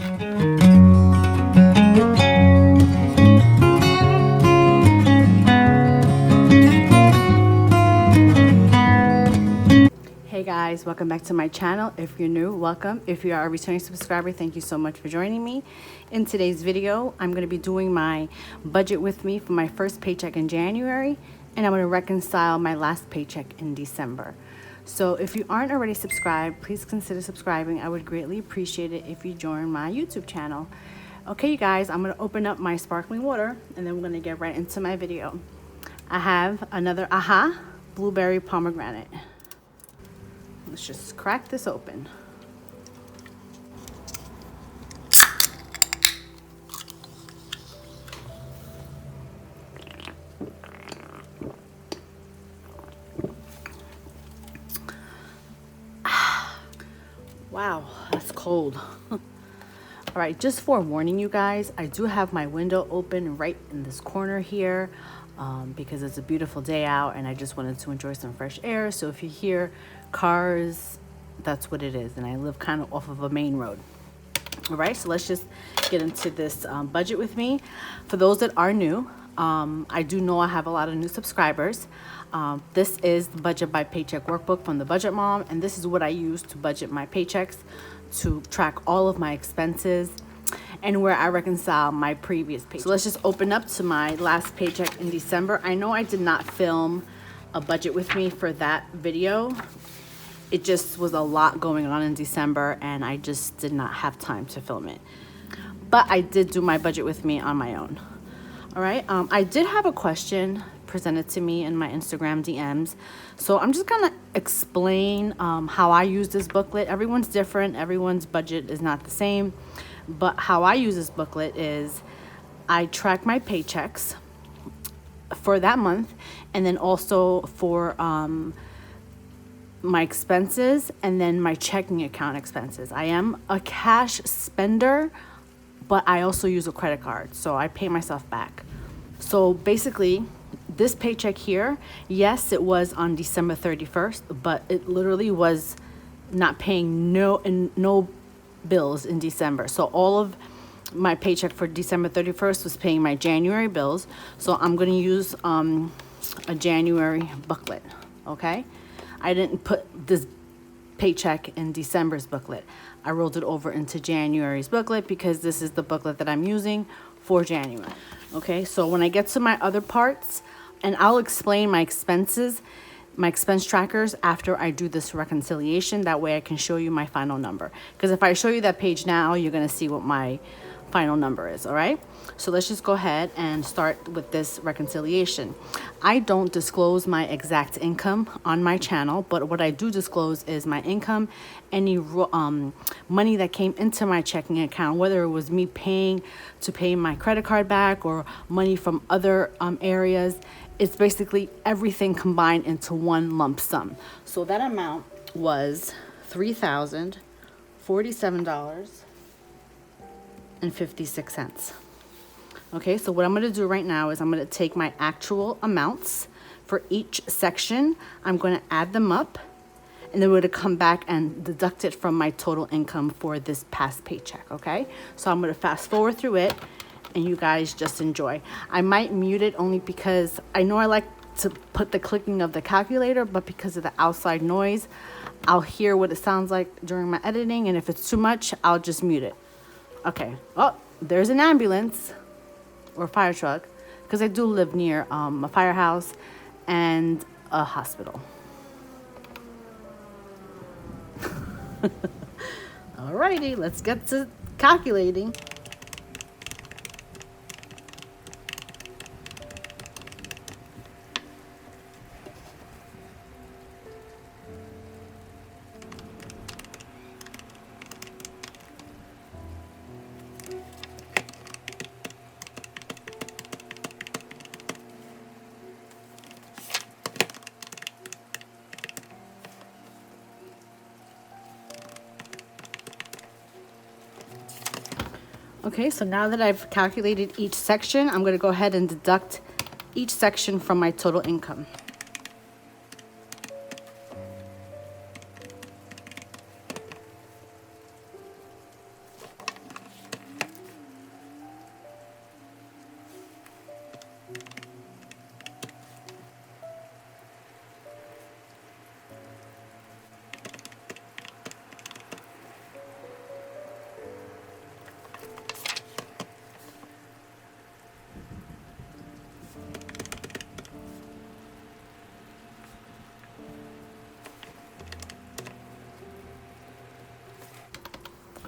Hey guys, welcome back to my channel. If you're new, welcome. If you are a returning subscriber, thank you so much for joining me. In today's video, I'm going to be doing my budget with me for my first paycheck in January, and I'm going to reconcile my last paycheck in December. So if you aren't already subscribed, please consider subscribing. I would greatly appreciate it if you join my YouTube channel. Okay, you guys, I'm going to open up my sparkling water, and then we're going to get right into my video. I have another AHA blueberry pomegranate. Let's just crack this open. Wow, that's cold. All right, just forewarning you guys, I do have my window open right in this corner here because it's a beautiful day out and I just wanted to enjoy some fresh air. So if you hear cars, that's what it is. And I live kind of off of a main road. All right, so let's just get into this budget with me. For those that are new, I do know I have a lot of new subscribers. This is the Budget by Paycheck workbook from the Budget Mom, and this is what I use to budget my paychecks, to track all of my expenses, and where I reconcile my previous paycheck. So let's just open up to my last paycheck in December. I know I did not film a budget with me for that video. It just was a lot going on in December and I just did not have time to film it. But I did do my budget with me on my own. All right, I did have a question presented to me in my Instagram DMs. So I'm just gonna explain how I use this booklet. Everyone's different, everyone's budget is not the same. But how I use this booklet is I track my paychecks for that month and then also for my expenses and then my checking account expenses. I am a cash spender, but I also use a credit card, so I pay myself back. So basically, this paycheck here, yes, it was on December 31st, but it literally was not paying no bills in December. So all of my paycheck for December 31st was paying my January bills. So I'm going to use a January booklet, okay? I didn't put this paycheck in December's booklet. I rolled it over into January's booklet because this is the booklet that I'm using for January. Okay, so when I get to my other parts, and I'll explain my expenses, my expense trackers after I do this reconciliation. That way I can show you my final number. Because if I show you that page now, you're going to see what my final number is, all right? So let's just go ahead and start with this reconciliation. I don't disclose my exact income on my channel, but what I do disclose is my income, any money that came into my checking account, whether it was me paying to pay my credit card back or money from other areas. It's basically everything combined into one lump sum. So that amount was $3,047.56. Okay, so what I'm going to do right now is I'm going to take my actual amounts for each section. I'm going to add them up, and then we're going to come back and deduct it from my total income for this past paycheck, okay? So I'm going to fast forward through it, and you guys just enjoy. I might mute it only because I know I like to put the clicking of the calculator, but because of the outside noise, I'll hear what it sounds like during my editing, and if it's too much, I'll just mute it. Okay, oh, there's an ambulance or fire truck, because I do live near a firehouse and a hospital. Alrighty, let's get to calculating. Okay, so now that I've calculated each section, I'm going to go ahead and deduct each section from my total income.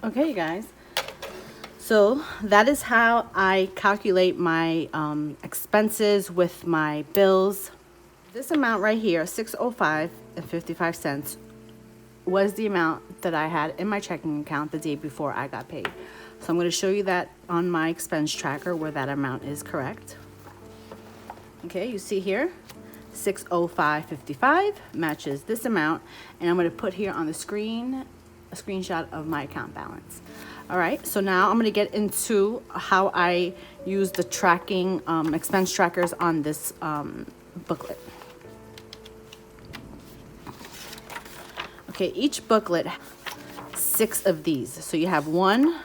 Okay, you guys. So that is how I calculate my expenses with my bills. This amount right here, $605.55, was the amount that I had in my checking account the day before I got paid. So I'm going to show you that on my expense tracker where that amount is correct. Okay, you see here, $605.55 matches this amount, and I'm going to put here on the screen a screenshot of my account balance. All right, so now I'm going to get into how I use the tracking expense trackers on this booklet. Okay, each booklet, 6 of these. So you have 1,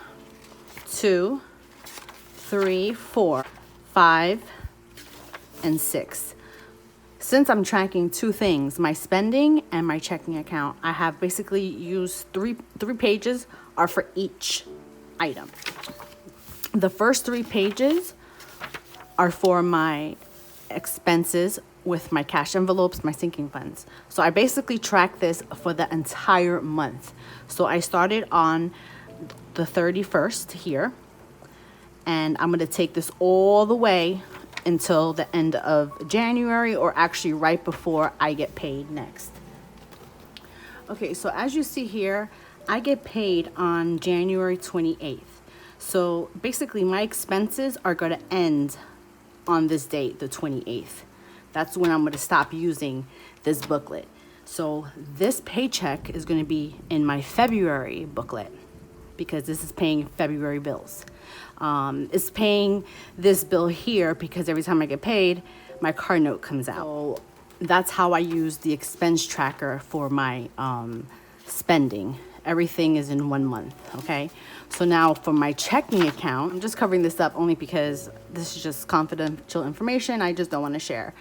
2, 3, 4, 5, and 6. Since I'm tracking 2 things, my spending and my checking account, I have basically used three pages are for each item. The first 3 pages are for my expenses with my cash envelopes, my sinking funds. So I basically track this for the entire month. So I started on the 31st here, and I'm gonna take this all the way until the end of January, or actually right before I get paid next. Okay, so as you see here, I get paid on January 28th. So basically my expenses are gonna end on this date, the 28th. That's when I'm gonna stop using this booklet. So this paycheck is gonna be in my February booklet because this is paying February bills. It's paying this bill here because every time I get paid, my car note comes out. So that's how I use the expense tracker for my spending. Everything is in 1 month, okay? So now for my checking account, I'm just covering this up only because this is just confidential information I just don't want to share.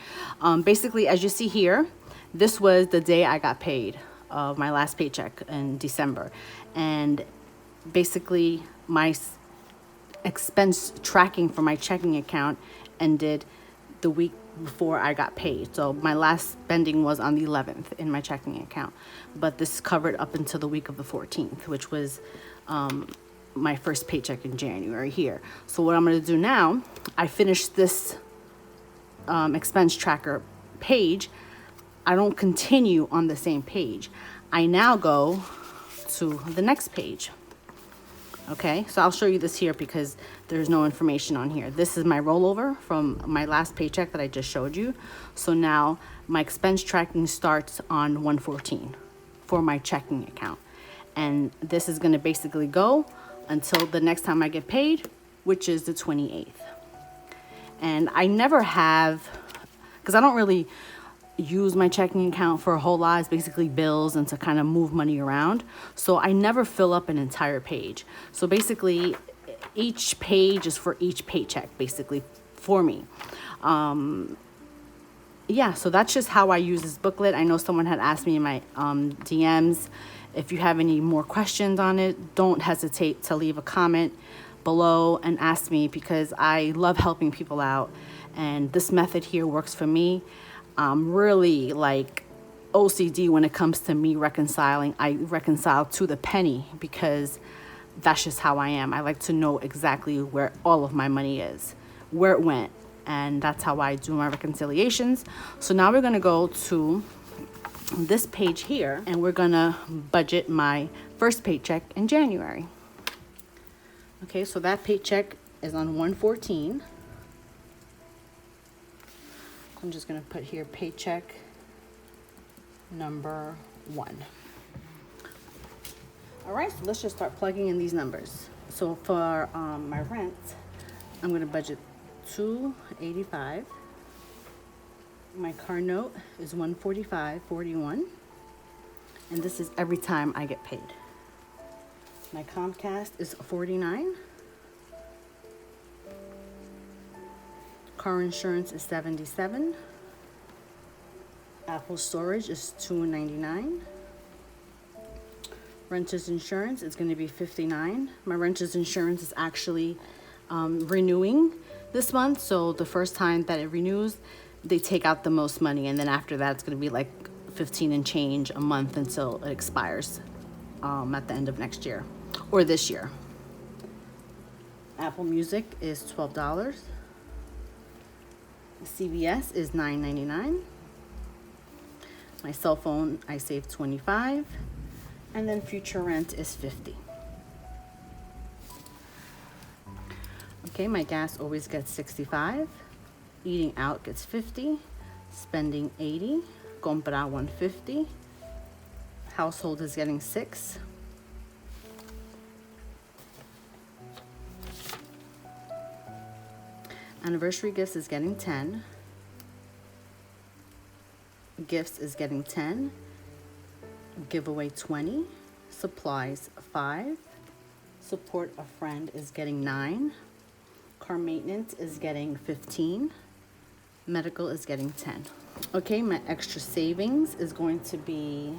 Basically, as you see here, this was the day I got paid of my last paycheck in December. And basically my expense tracking for my checking account ended the week before I got paid. So my last spending was on the 11th in my checking account, but this covered up until the week of the 14th, which was my first paycheck in January here. So what I'm going to do now, I finished this expense tracker page. I don't continue on the same page. I now go to the next page. Okay, so I'll show you this here because there's no information on here. This is my rollover from my last paycheck that I just showed you. So now my expense tracking starts on 1/14 for my checking account. And this is gonna basically go until the next time I get paid, which is the 28th. And I never have, because I don't really use my checking account for a whole lot. It's basically bills and to kind of move money around. So I never fill up an entire page. So basically each page is for each paycheck basically for me. Yeah, so that's just how I use this booklet. I know someone had asked me in my DMs. If you have any more questions on it, don't hesitate to leave a comment below and ask me because I love helping people out. And this method here works for me. I'm really like OCD when it comes to me reconciling. I reconcile to the penny because that's just how I am. I like to know exactly where all of my money is, where it went, and that's how I do my reconciliations. So now we're gonna go to this page here and we're gonna budget my first paycheck in January. Okay, so that paycheck is on 1/14. I'm just gonna put here paycheck number 1. All right, so let's just start plugging in these numbers. So for my rent, I'm gonna budget $285. My car note is $145.41, and this is every time I get paid. My Comcast is $49. Car insurance is $77. Apple storage is $2.99. Renter's insurance is going to be $59. My renter's insurance is actually renewing this month, so the first time that it renews, they take out the most money, and then after that, it's going to be like $15 and change a month until it expires at the end of next year. or this year. Apple Music is $12. CVS is $9.99. My cell phone, I saved $25. And then future rent is $50. Okay, my gas always gets $65. Eating out gets $50. Spending $80. Compra $150. Household is getting $6. Anniversary gifts is getting $10. Gifts is getting $10. Giveaway $20. Supplies $5. Support a friend is getting $9. Car maintenance is getting $15. Medical is getting $10. Okay, my extra savings is going to be,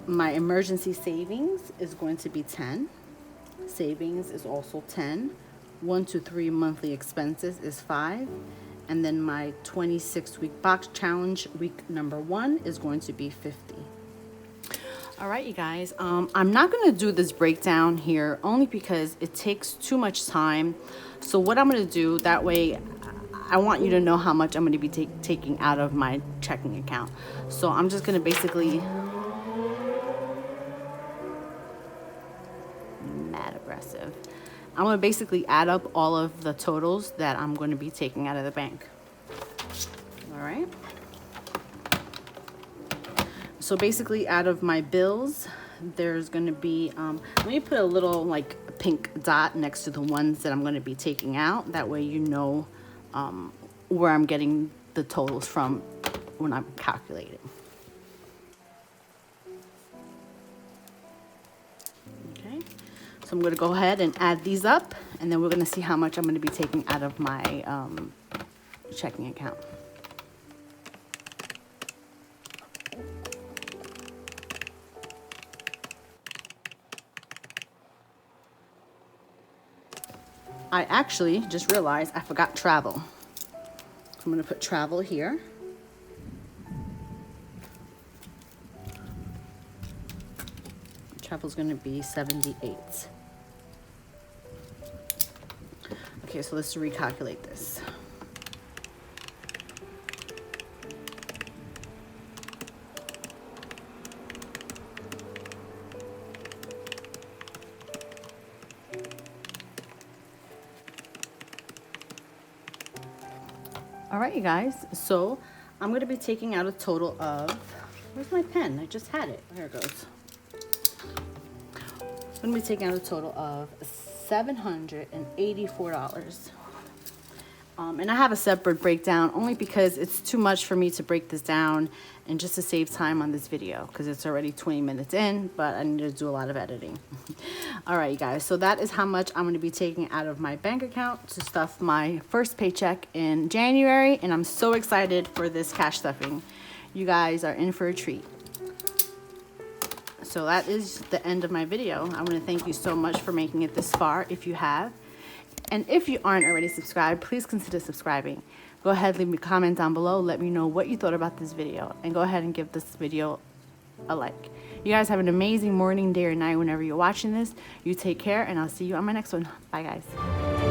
my emergency savings is going to be $10. Savings is also $10. 1 to 3 monthly expenses is $5. And then my 26-week box challenge, week number 1 is going to be $50. All right, you guys, I'm not going to do this breakdown here only because it takes too much time. So what I'm going to do, that way I want you to know how much I'm going to be taking out of my checking account. So I'm just going to basically, mad aggressive. I'm going to basically add up all of the totals that I'm going to be taking out of the bank. All right. So basically out of my bills, there's going to be, let me put a little like pink dot next to the ones that I'm going to be taking out. That way you know where I'm getting the totals from when I'm calculating. Okay, so I'm going to go ahead and add these up, and then we're going to see how much I'm going to be taking out of my checking account. I actually just realized I forgot travel. I'm going to put travel here. Travel is going to be $78. Okay, so let's recalculate this. All right, you guys, so I'm going to be taking out a total of, where's my pen? I just had it. There it goes. I'm going to be taking out a total of $784. And I have a separate breakdown only because it's too much for me to break this down and just to save time on this video because it's already 20 minutes in, but I need to do a lot of editing. All right, you guys, so that is how much I'm going to be taking out of my bank account to stuff my first paycheck in January, and I'm so excited for this cash stuffing. You guys are in for a treat. So that is the end of my video. I want to thank you so much for making it this far if you have. And if you aren't already subscribed, please consider subscribing. Go ahead, leave me a comment down below. Let me know what you thought about this video. And go ahead and give this video a like. You guys have an amazing morning, day, or night whenever you're watching this. You take care, and I'll see you on my next one. Bye, guys.